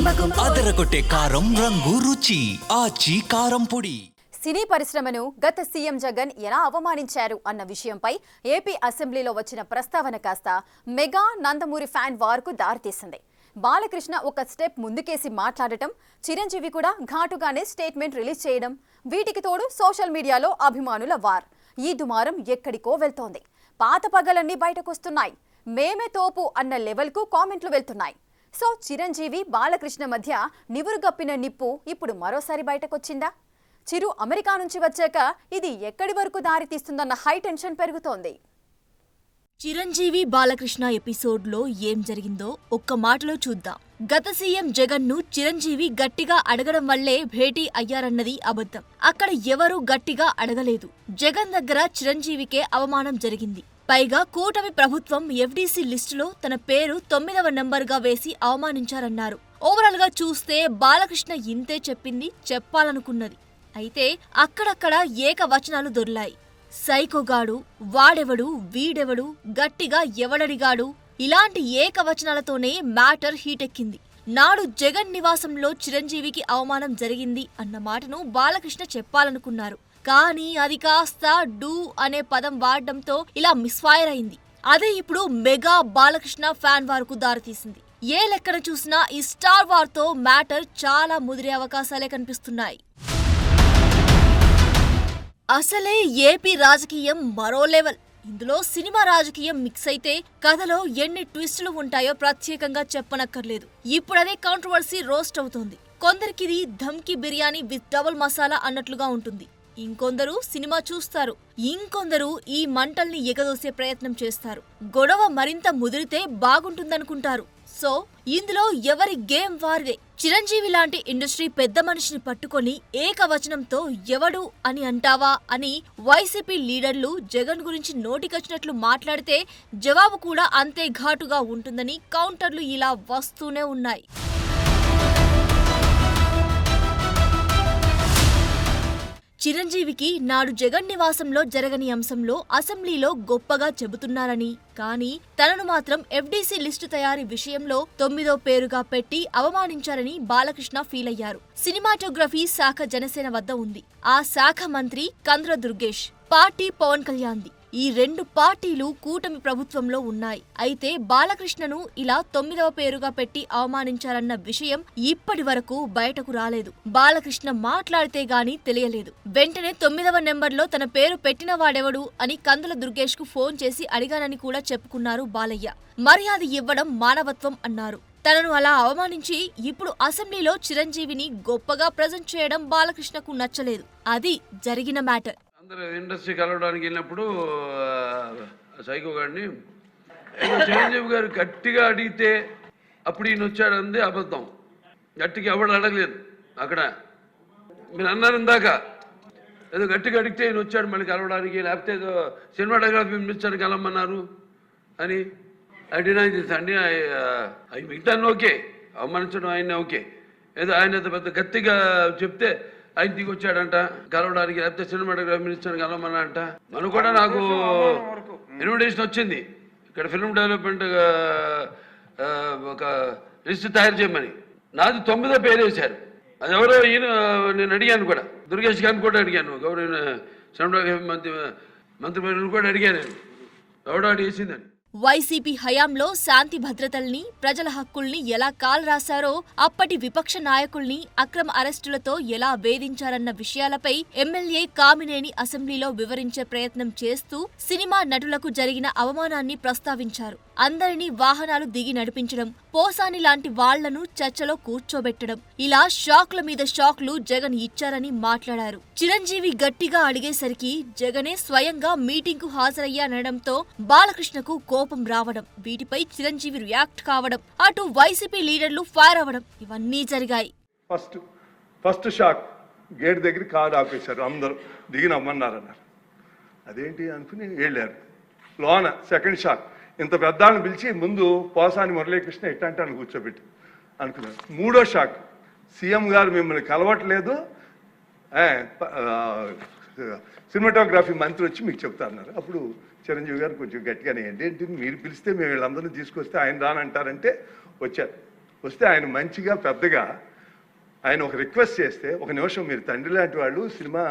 అదరగొట్టే కారం రంగు రుచి ఆచి కారం పొడి. సినీ పరిశ్రమను గత సీఎం జగన్ ఎలా అవమానించారు అన్న విషయంపై ఏపీ అసెంబ్లీలో వచ్చిన ప్రస్తావన కాస్త మెగా నందమూరి ఫ్యాన్ వార్కు దారితీసింది. బాలకృష్ణ ఒక స్టెప్ ముందుకేసి మాట్లాడటం, చిరంజీవి కూడా ఘాటుగానే స్టేట్మెంట్ రిలీజ్ చేయడం, వీటికి తోడు సోషల్ మీడియాలో అభిమానుల వార్. ఈ దుమారం ఎక్కడికో వెళ్తోంది. పాత పగలన్నీ బయటకొస్తున్నాయి. మేమే తోపు అన్న లెవెల్కు కామెంట్లు వెళ్తున్నాయి. సో చిరంజీవి బాలకృష్ణ మధ్య నివురుగప్పిన నిప్పు ఇప్పుడు మరోసారి బయటకొచ్చిందా? చిరు అమెరికా నుంచి వచ్చాక ఇది ఎక్కడి వరకు దారి తీస్తుందన్న హై టెన్షన్ పెరుగుతోంది. చిరంజీవి బాలకృష్ణ ఎపిసోడ్లో ఏం జరిగిందో ఒక్క మాటలో చూద్దాం. గత సీఎం జగన్ ను చిరంజీవి గట్టిగా అడగడం వల్లే భేటీ అయ్యారన్నది అబద్ధం. అక్కడ ఎవరూ గట్టిగా అడగలేదు. జగన్ దగ్గర చిరంజీవికే అవమానం జరిగింది. పైగా కూటమి ప్రభుత్వం ఎఫ్డీసీ లిస్టులో తన పేరు 9వ నంబర్గా వేసి అవమానించారన్నారు. ఓవరాల్ గా చూస్తే బాలకృష్ణ ఇంతే చెప్పింది చెప్పాలనుకున్నది. అయితే అక్కడక్కడ ఏకవచనాలు దొర్లాయి. సైకోగాడు, వాడెవడు, వీడెవడు, గట్టిగా ఎవడడిగాడు, ఇలాంటి ఏకవచనాలతోనే మ్యాటర్ హీటెక్కింది. నాడు జగన్ నివాసంలో చిరంజీవికి అవమానం జరిగింది అన్న మాటను బాలకృష్ణ చెప్పాలనుకున్నారు. కానీ అది కాస్త డూ అనే పదం వాడడంతో ఇలా మిస్ఫైర్ అయింది. అదే ఇప్పుడు మెగా బాలకృష్ణ ఫ్యాన్ వార్కు దారితీసింది. ఏ లెక్కన చూసినా ఈ స్టార్ వార్ తో మ్యాటర్ చాలా ముదిరే అవకాశాలే కనిపిస్తున్నాయి. అసలే ఏపీ రాజకీయం మరో లెవెల్. ఇందులో సినిమా రాజకీయం మిక్స్ అయితే కథలో ఎన్ని ట్విస్టులు ఉంటాయో ప్రత్యేకంగా చెప్పనక్కర్లేదు. ఇప్పుడదే కాంట్రవర్సీ రోస్ట్ అవుతోంది. కొందరికిది ధమ్కి బిర్యానీ విత్ డబుల్ మసాలా అన్నట్లుగా ఉంటుంది. ఇంకొందరు సినిమా చూస్తారు, ఇంకొందరు ఈ మంటల్ని ఎగదోసే ప్రయత్నం చేస్తారు. గొడవ మరింత ముదిరితే బాగుంటుందనుకుంటారు. సో ఇందులో ఎవరి గేమ్ వారిదే. చిరంజీవి లాంటి ఇండస్ట్రీ పెద్ద మనిషిని పట్టుకొని ఏకవచనంతో ఎవడు అని అంటావా అని వైసీపీ లీడర్లు జగన్ గురించి నోటికొచ్చినట్లు మాట్లాడితే జవాబు కూడా అంతే ఘాటుగా ఉంటుందని కౌంటర్లు ఇలా వస్తూనే ఉన్నాయి. చిరంజీవికి నాడు జగన్ నివాసంలో జరగని అంశంలో అసెంబ్లీలో గొప్పగా చెబుతున్నారని, కానీ తనను మాత్రం ఎఫ్డీసీ లిస్టు తయారీ విషయంలో 9వ పేరుగా పెట్టి అవమానించారని బాలకృష్ణ ఫీల్ అయ్యారు. సినిమాటోగ్రఫీ శాఖ జనసేన వద్ద ఉంది. ఆ శాఖ మంత్రి కంద్ర దుర్గేష్, పార్టీ పవన్ కళ్యాణ్ది. ఈ రెండు పార్టీలు కూటమి ప్రభుత్వంలో ఉన్నాయి. అయితే బాలకృష్ణను ఇలా 9వ పేరుగా పెట్టి అవమానించారన్న విషయం ఇప్పటి వరకు బయటకు రాలేదు. బాలకృష్ణ మాట్లాడితే గానీ తెలియలేదు. వెంటనే 9వ నెంబర్లో తన పేరు పెట్టిన వాడెవడు అని కందుల దుర్గేష్ కు ఫోన్ చేసి అడిగానని కూడా చెప్పుకున్నారు బాలయ్య. మర్యాద ఇవ్వడం మానవత్వం అన్నారు. తనను అలా అవమానించి ఇప్పుడు అసెంబ్లీలో చిరంజీవిని గొప్పగా ప్రజెంట్ చేయడం బాలకృష్ణకు నచ్చలేదు. అది జరిగిన మ్యాటర్. అందరూ ఇండస్ట్రీ కలవడానికి వెళ్ళినప్పుడు సైకో గారిని చిరంజీవి గారు గట్టిగా అడిగితే అప్పుడు ఈయన వచ్చాడంది అబద్ధం. గట్టిగా ఎవడు అడగలేదు. అక్కడ మీరు అన్నారు ఇందాక ఏదో గట్టిగా అడిగితే ఈయన వచ్చాడు మళ్ళీ కలవడానికి, లేకపోతే ఏదో సినిమాటోగ్రఫీ మినిస్టర్ కలవమన్నారు అని అడిగినా అండి. అవి మిగతా ఓకే, అవమానించడం ఆయన ఓకే, ఏదో ఆయన పెద్ద గట్టిగా చెప్తే ఆయన దిగి వచ్చాడంట కలవడానికి, లేకపోతే సినిమాటోగ్రఫీ మినిస్టర్ కలవమన్నారంట. మనం కూడా నాకు ఇన్విటేషన్ వచ్చింది ఇక్కడ ఫిల్మ్ డెవలప్మెంట్ ఒక లిస్ట్ తయారు చేయమని. నాది 9వ పేరు వేశారు. అది ఎవరో ఈయన నేను అడిగాను కూడా, దుర్గేష్ గారిని కూడా అడిగాను, గౌరవ సినిమాటోగ్రఫీ మంత్రి కూడా అడిగాను, ఎవడో అడిగేసిందని. వైసీపీ హయాంలో శాంతి భద్రతల్ని, ప్రజల హక్కుల్ని ఎలా కాల్ రాశారో, అప్పటి విపక్ష నాయకుల్ని అక్రమ అరెస్టులతో ఎలా వేధించారన్న విషయాలపై ఎమ్మెల్యే కామినేని అసెంబ్లీలో వివరించే ప్రయత్నం చేస్తూ సినిమా నటులకు జరిగిన అవమానాన్ని ప్రస్తావించారు. అందరినీ వాహనాలు దిగి నడిపించడం, పోసాని లాంటి వాళ్లను చర్చలో కూర్చోబెట్టడం, ఇలా షాక్ల మీద షాక్లు జగన్ ఇచ్చారని మాట్లాడారు. చిరంజీవి గట్టిగా అడిగేసరికి జగనే స్వయంగా మీటింగ్ కు హాజరయ్యానడంతో బాలకృష్ణకు కోపం రావడం, వీటిపై చిరంజీవి రియాక్ట్ కావడం, అటు వైసీపీ లీడర్లు ఫైర్ అవ్వడం, ఇవన్నీ జరిగాయి. ఫస్ట్ షాక్ గేట్ దగ్గర కారు ఆపేశారు, అందరూ దిగి నమ్మన్నారన్నారు. అదేంటి అనుకుని వెళ్ళారు లోన. సెకండ్ షాక్ ఇంత పెద్దాన్ని పిలిచి ముందు పోసాని మురళీకృష్ణ ఇట్టంటాను కూర్చోబెట్టి అనుకున్నారు. మూడో షాక్ సీఎం గారు మిమ్మల్ని కలవట్లేదు, సినిమాటోగ్రఫీ మంత్రి వచ్చి మీకు చెప్తారన్నారు. అప్పుడు చిరంజీవి గారు కొంచెం గట్టిగానే ఏంటి మీరు పిలిస్తే మేము వీళ్ళందరినీ తీసుకొస్తే ఆయన రానంటారంటే వచ్చారు. వస్తే ఆయన మంచిగా పెద్దగా ఆయన ఒక రిక్వెస్ట్ చేస్తే, ఒక నిమిషం మీరు తండ్రి లాంటి వాళ్ళు సినిమా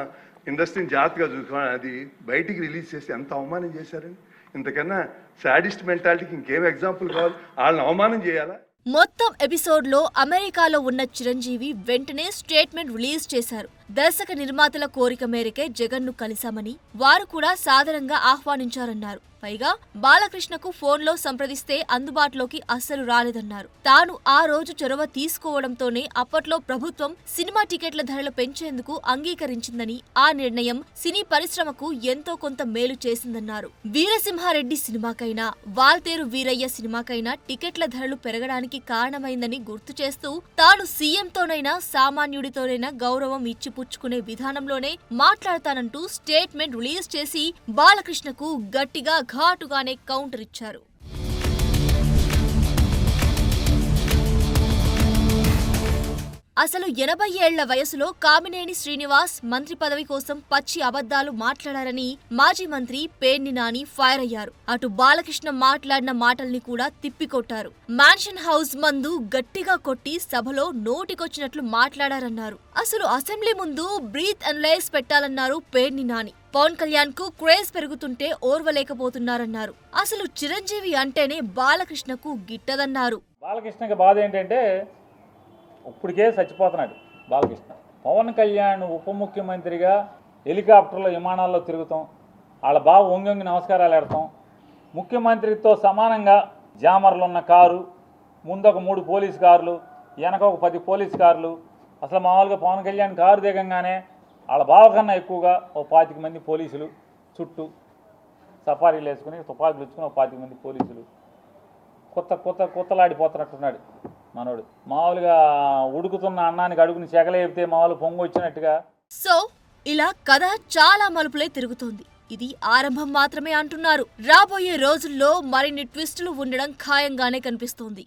ఇండస్ట్రీని జాగ్రత్తగా చూసుకోవాలి, అది బయటికి రిలీజ్ చేసి ఎంత అవమానం చేశారండి. ఇంతకన్నా సాడిస్ట్ మెంటాలిటీకి ఇంకేం ఎగ్జాంపుల్ కావాలి? వాళ్ళని అవమానం చేయాలా? మొత్తం ఎపిసోడ్లో అమెరికాలో ఉన్న చిరంజీవి వెంటనే స్టేట్మెంట్ రిలీజ్ చేశారు. దర్శక నిర్మాతల కోరిక మేరకే జగన్ను కలిశామని, వారు కూడా సాదరంగా ఆహ్వానించారన్నారు. పైగా బాలకృష్ణకు ఫోన్లో సంప్రదిస్తే అందుబాటులోకి అస్సలు రాలేదన్నారు. తాను ఆ రోజు చొరవ తీసుకోవడంతోనే అప్పట్లో ప్రభుత్వం సినిమా టికెట్ల ధరలు పెంచేందుకు అంగీకరించిందని, ఆ నిర్ణయం సినీ పరిశ్రమకు ఎంతో కొంత మేలు చేసిందన్నారు. వీరసింహారెడ్డి సినిమాకైనా, వాల్తేరు వీరయ్య సినిమాకైనా టికెట్ల ధరలు పెరగడానికి కారణమైందని గుర్తు చేస్తూ, తాను సీఎంతోనైనా సామాన్యుడితోనైనా గౌరవం ఇచ్చి పుచ్చుకునే విధానంలోనే మాట్లాడతానంటూ స్టేట్మెంట్ రిలీజ్ చేసి బాలకృష్ణకు గట్టిగా ఘాటుగానే కౌంటర్ ఇచ్చారు. అసలు 80 ఏళ్ల వయసులో కామినేని శ్రీనివాస్ మంత్రి పదవి కోసం పచ్చి అబద్ధాలు మాట్లాడారని మాజీ మంత్రి పేర్ని నాని ఫైర్ అయ్యారు. అటు బాలకృష్ణ మాట్లాడిన మాటల్ని కూడా తిప్పికొట్టారు. మ్యాన్షన్ హౌస్ మందు గట్టిగా కొట్టి సభలో నోటికొచ్చినట్లు మాట్లాడారన్నారు. అసలు అసెంబ్లీ ముందు బ్రీత్ అనలైజ్ పెట్టాలన్నారు పేర్ని నాని. పవన్ కళ్యాణ్ కు క్రేజ్ పెరుగుతుంటే ఓర్వలేకపోతున్నారన్నారు. అసలు చిరంజీవి అంటేనే బాలకృష్ణకు గిట్టదన్నారు. బాలకృష్ణకి బాధ ఏంటంటే ఇప్పటికే చచ్చిపోతున్నాడు బాలకృష్ణ. పవన్ కళ్యాణ్ ఉప ముఖ్యమంత్రిగా హెలికాప్టర్లో విమానాల్లో తిరుగుతాం, వాళ్ళ బావ వంగి నమస్కారాలు పెడతాం, ముఖ్యమంత్రితో సమానంగా జామర్లు ఉన్న కారు, ముందొక 3 పోలీస్ కార్లు, వెనక ఒక 10 పోలీస్ కార్లు. అసలు మామూలుగా పవన్ కళ్యాణ్ కారు దిగంగానే వాళ్ళ బావ కన్నా ఎక్కువగా ఓ 25 మంది పోలీసులు చుట్టూ సఫారీలు వేసుకుని తుపాకులు ఇచ్చుకుని ఓ 25 మంది పోలీసులు. కొత్తలాడిపోతున్నట్టున్నాడు మనోడు. మామూలుగా ఉడుకుతున్న అన్నానికి అడుగుని చెగలేపితే మామూలు పొంగు వచ్చినట్టుగా. సో ఇలా కథ చాలా మలుపులే తిరుగుతోంది. ఇది ఆరంభం మాత్రమే అంటున్నారు. రాబోయే రోజుల్లో మరిన్ని ట్విస్టులు ఉండడం ఖాయంగానే కనిపిస్తోంది.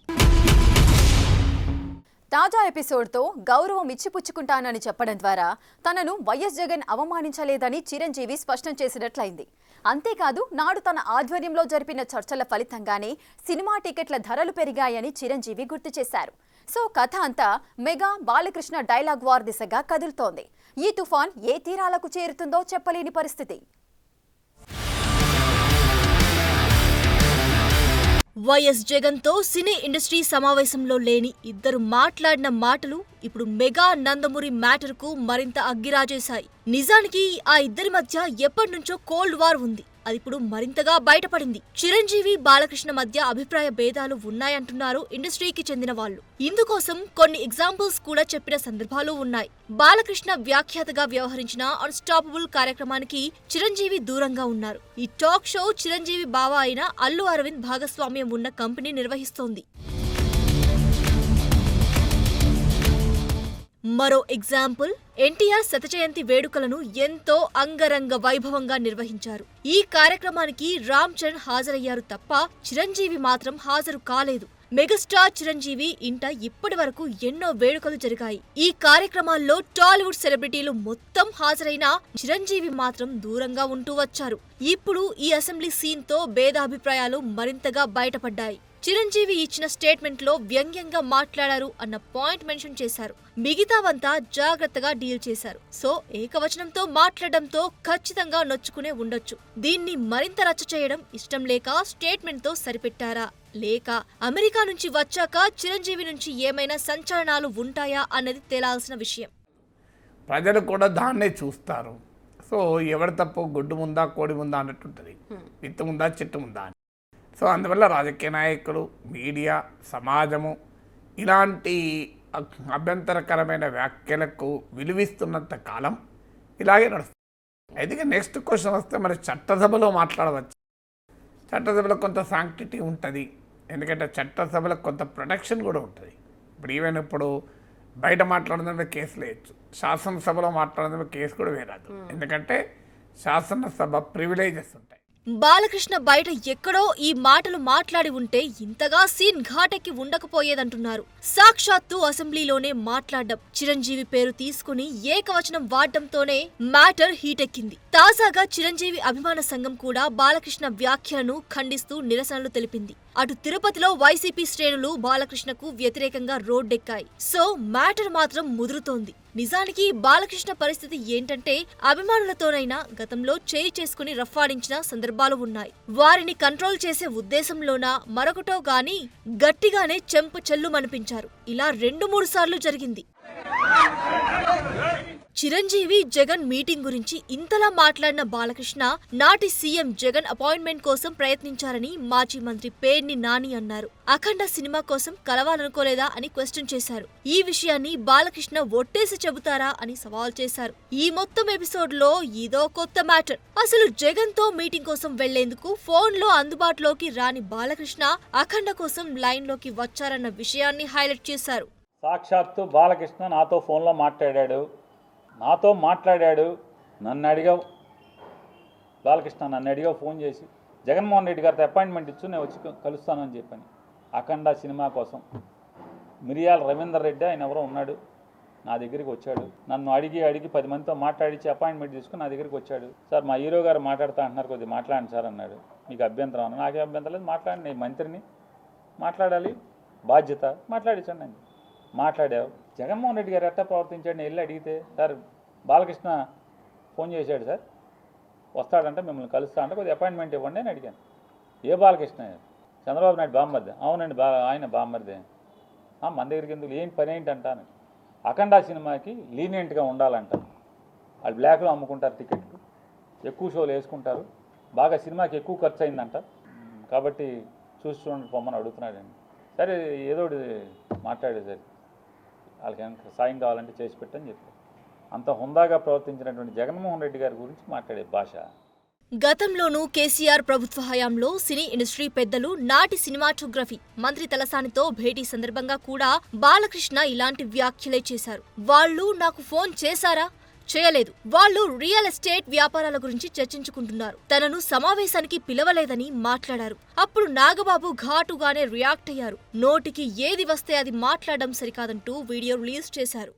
తాజా ఎపిసోడ్తో గౌరవం ఇచ్చిపుచ్చుకుంటానని చెప్పడం ద్వారా తనను వైఎస్ జగన్ అవమానించలేదని చిరంజీవి స్పష్టం చేసినట్లయింది. అంతేకాదు, నాడు తన ఆధ్వర్యంలో జరిపిన చర్చల ఫలితంగానే సినిమా టికెట్ల ధరలు పెరిగాయని చిరంజీవి గుర్తు చేశారు. సో కథ అంతా మెగా బాలకృష్ణ డైలాగ్ వార్ దిశగా కదులుతోంది. ఈ తుఫాన్ ఏ తీరాలకు చేరుతుందో చెప్పలేని పరిస్థితి. వైఎస్ జగన్ తో సినీ ఇండస్ట్రీ సమావేశంలో లేని ఇద్దరు మాట్లాడిన మాటలు ఇప్పుడు మెగా నందమూరి మ్యాటర్ కు మరింత అగ్గిరాజేశాయి. నిజానికి ఆ ఇద్దరి మధ్య ఎప్పటినుంచో కోల్డ్ వార్ ఉంది. అది ఇప్పుడు మరింతగా బయటపడింది. చిరంజీవి బాలకృష్ణ మధ్య అభిప్రాయ భేదాలు ఉన్నాయంటున్నారు ఇండస్ట్రీకి చెందిన వాళ్ళు. ఇందుకోసం కొన్ని ఎగ్జాంపుల్స్ కూడా చెప్పిన సందర్భాలు ఉన్నాయి. బాలకృష్ణ వ్యాఖ్యాతగా వ్యవహరించిన అన్స్టాపబుల్ కార్యక్రమానికి చిరంజీవి దూరంగా ఉన్నారు. ఈ టాక్ షో చిరంజీవి బావ అయిన అల్లు అరవింద్ భాగస్వామ్యం ఉన్న కంపెనీ నిర్వహిస్తోంది. మరో ఎగ్జాంపుల్, ఎన్టీఆర్ శతజయంతి వేడుకలను ఎంతో అంగరంగ వైభవంగా నిర్వహించారు. ఈ కార్యక్రమానికి రామ్ చరణ్ హాజరయ్యారు తప్ప చిరంజీవి మాత్రం హాజరు కాలేదు. మెగాస్టార్ చిరంజీవి ఇంట ఇప్పటి వరకు ఎన్నో వేడుకలు జరిగాయి. ఈ కార్యక్రమాల్లో టాలీవుడ్ సెలబ్రిటీలు మొత్తం హాజరైనా చిరంజీవి మాత్రం దూరంగా ఉంటూ వచ్చారు. ఇప్పుడు ఈ అసెంబ్లీ సీన్ తో భేదాభిప్రాయాలు మరింతగా బయటపడ్డాయి. చిరంజీవి ఇచ్చిన స్టేట్మెంట్ లో వ్యంగ్యంగా మాట్లాడారు అన్న పాయింట్ మెన్షన్ చేశారు. మిగతావంతా జాగ్రత్తగా డీల్ చేశారు. సో ఏకవచనంతో మాట్లాడడంతో ఖచ్చితంగా నొచ్చుకునే ఉండొచ్చు. దీన్ని మరింత రచ్చ చేయడం ఇష్టం లేక స్టేట్మెంట్ తో సరిపెట్టారా, లేక అమెరికా నుంచి వచ్చాక చిరంజీవి నుంచి ఏమైనా సంచలనాలు ఉంటాయా అన్నది తేలాల్సిన విషయం. ప్రజలు కూడా దాన్నే చూస్తారు. సో ఎవరి తప్పు, గుడ్డు ముందా కోడి ముందా అన్నట్టుంటుంది, విత్తు ముందా చెట్టు ముందా. సో అందువల్ల రాజకీయ నాయకులు, మీడియా, సమాజము ఇలాంటి అభ్యంతరకరమైన వ్యాఖ్యలకు విలువిస్తున్నంత కాలం ఇలాగే నడుస్తుంది. అయితే నెక్స్ట్ క్వశ్చన్ వస్తే మరి చట్టసభలో మాట్లాడవచ్చు. చట్టసభలో కొంత శాంక్టిటీ ఉంటుంది, ఎందుకంటే చట్టసభలో కొంత ప్రొటెక్షన్ కూడా ఉంటుంది. ఇప్పుడు ఈవెన్ ఇప్పుడు బయట మాట్లాడడం కేసులు వేయచ్చు, శాసనసభలో మాట్లాడడం కేసు కూడా వేయరాదు, ఎందుకంటే శాసనసభ ప్రివిలేజెస్ ఉంటాయి. బాలకృష్ణ బయట ఎక్కడో ఈ మాటలు మాట్లాడి ఉంటే ఇంతగా సీన్ ఘాటెక్కి ఉండకపోయేదంటున్నారు. సాక్షాత్తు అసెంబ్లీలోనే మాట్లాడడం, చిరంజీవి పేరు తీసుకుని ఏకవచనం వాడడంతోనే మ్యాటర్ హీటెక్కింది. తాజాగా చిరంజీవి అభిమాన సంఘం కూడా బాలకృష్ణ వ్యాఖ్యలను ఖండిస్తూ నిరసనలు తెలిపింది. అటు తిరుపతిలో వైసీపీ శ్రేణులు బాలకృష్ణకు వ్యతిరేకంగా రోడ్డెక్కాయి. సో మ్యాటర్ మాత్రం ముదురుతోంది. నిజానికి బాలకృష్ణ పరిస్థితి ఏంటంటే అభిమానులతోనైనా గతంలో చేయి చేసుకుని రఫ్ఫాడించిన సందర్భాలు ఉన్నాయి. వారిని కంట్రోల్ చేసే ఉద్దేశంలోనా మరొకటో గాని గట్టిగానే చెంప చెల్లుమనిపించారు. ఇలా 2-3 సార్లు జరిగింది. చిరంజీవి జగన్ మీటింగ్ గురించి ఇంతలా మాట్లాడిన బాలకృష్ణ నాటి సీఎం జగన్ అపాయింట్మెంట్ కోసం ప్రయత్నించారని మాజీ మంత్రి పేర్ని నాని అన్నారు. అఖండ సినిమా కోసం కలవాలనుకోలేదా అని క్వశ్చన్ చేశారు. ఈ విషయాన్ని బాలకృష్ణ ఒట్టేసి చెబుతారా అని సవాల్ చేశారు. ఈ మొత్తం ఎపిసోడ్ లో ఇదో కొత్త మ్యాటర్. అసలు జగన్ తో మీటింగ్ కోసం వెళ్లేందుకు ఫోన్ లో అందుబాటులోకి రాని బాలకృష్ణ అఖండ కోసం లైన్ లోకి వచ్చారన్న విషయాన్ని హైలైట్ చేశారు. సాక్షాత్తు బాలకృష్ణ నాతో ఫోన్లో మాట్లాడాడు. నన్ను అడిగావు బాలకృష్ణ, నన్ను అడిగావు ఫోన్ చేసి, జగన్మోహన్ రెడ్డి గారితో అపాయింట్మెంట్ ఇచ్చు నేను వచ్చి కలుస్తానని చెప్పని. అఖండ సినిమా కోసం మిరియాల రవీందర్ రెడ్డి ఆయన ఎవరో ఉన్నాడు, నా దగ్గరికి వచ్చాడు. నన్ను అడిగి 10 మందితో మాట్లాడించి అపాయింట్మెంట్ తీసుకుని నా దగ్గరికి వచ్చాడు. సార్ మా హీరో గారు మాట్లాడుతా అంటున్నారు, కొద్దిగా మాట్లాడండి సార్ అన్నాడు. మీకు అభ్యంతరం అన్న? నాకే అభ్యంతరం లేదు, మాట్లాడండి, నేను మంత్రిని, మాట్లాడాలి, బాధ్యత, మాట్లాడించండి అని. మాట్లాడావు. జగన్మోహన్ రెడ్డి గారు ఎట్టా ప్రవర్తించాడు నేను వెళ్ళి అడిగితే, సార్ బాలకృష్ణ ఫోన్ చేశాడు సార్, వస్తాడంటే మిమ్మల్ని కలుస్తా అంటే కొద్దిగా అపాయింట్మెంట్ ఇవ్వండి అని అడిగాను. ఏ బాలకృష్ణ? చంద్రబాబు నాయుడు బామ్మర్దే. అవునండి, ఆయన బామ్మర్దే. మన దగ్గరికి ఎందుకు, ఏం పని ఏంటి అంటాను. అఖండ సినిమాకి లీనియంట్గా ఉండాలంట, వాళ్ళు బ్లాక్లో అమ్ముకుంటారు, టికెట్లు ఎక్కువ షోలు వేసుకుంటారు, బాగా సినిమాకి ఎక్కువ ఖర్చు అయిందంట, కాబట్టి చూడండి పొమ్మని అడుగుతున్నాడండి. సరే ఏదో మాట్లాడే సార్, వాళ్ళకి సాయం కావాలంటే చేసి పెట్టని చెప్పి అంత హుందాగా ప్రవర్తించినటువంటి జగన్మోహన్ రెడ్డి గారి గురించి మాట్లాడే భాష. గతంలోనూ కేసీఆర్ ప్రభుత్వ హయాంలో సినీ ఇండస్ట్రీ పెద్దలు, నాటి సినిమాటోగ్రఫీ మంత్రి తలసానితో భేటీ సందర్భంగా కూడా బాలకృష్ణ ఇలాంటి వ్యాఖ్యలే చేశారు. వాళ్ళు నాకు ఫోన్ చేశారా? చేయలేదు. వాళ్ళు రియల్ ఎస్టేట్ వ్యాపారాల గురించి చర్చించుకుంటున్నారు, తనను సమావేశానికి పిలవలేదని మాట్లాడారు. అప్పుడు నాగబాబు ఘాటుగానే రియాక్ట్ అయ్యారు. నోటికి ఏది వస్తే అది మాట్లాడడం సరికాదంటూ వీడియో రిలీజ్ చేశారు.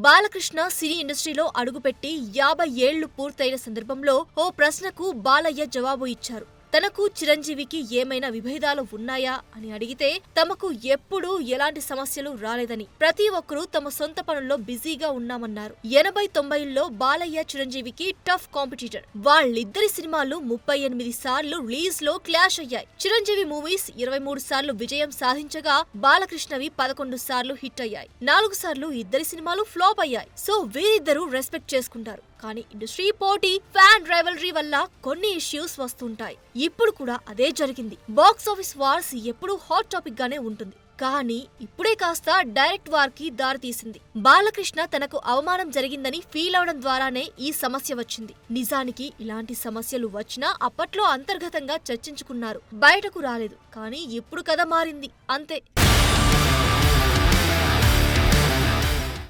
బాలకృష్ణ సినీ ఇండస్ట్రీలో అడుగుపెట్టి 50 ఏళ్లు పూర్తయిన సందర్భంలో ఓ ప్రశ్నకు బాలయ్య జవాబు ఇచ్చారు. తనకు చిరంజీవికి ఏమైనా విభేదాలు ఉన్నాయా అని అడిగితే తమకు ఎప్పుడూ ఎలాంటి సమస్యలు రాలేదని, ప్రతి ఒక్కరూ తమ సొంత పనుల్లో బిజీగా ఉన్నామన్నారు. 80-90ల్లో బాలయ్య చిరంజీవికి టఫ్ కాంపిటీటర్. వాళ్ళిద్దరి సినిమాలు 38 సార్లు రిలీజ్ లో క్లాష్ అయ్యాయి. చిరంజీవి మూవీస్ 23 సార్లు విజయం సాధించగా బాలకృష్ణవి 11 సార్లు హిట్ అయ్యాయి. 4 సార్లు ఇద్దరి సినిమాలు ఫ్లాప్ అయ్యాయి. సో వీరిద్దరూ రెస్పెక్ట్ చేసుకుంటారు. కానీ ఇండస్ట్రీ పోటీ, ఫ్యాన్ రైవల్రీ వల్ల కొన్ని ఇష్యూస్ వస్తుంటాయి. ఇప్పుడు కూడా అదే జరిగింది. బాక్స్ ఆఫీస్ వార్స్ ఎప్పుడూ హాట్ టాపిక్ గానే ఉంటుంది. కానీ ఇప్పుడే కాస్త డైరెక్ట్ వార్ కి దారితీసింది. బాలకృష్ణ తనకు అవమానం జరిగిందని ఫీల్ అవడం ద్వారానే ఈ సమస్య వచ్చింది. నిజానికి ఇలాంటి సమస్యలు వచ్చినా అప్పట్లో అంతర్గతంగా చర్చించుకున్నారు, బయటకు రాలేదు. కానీ ఇప్పుడు కథ మారింది, అంతే.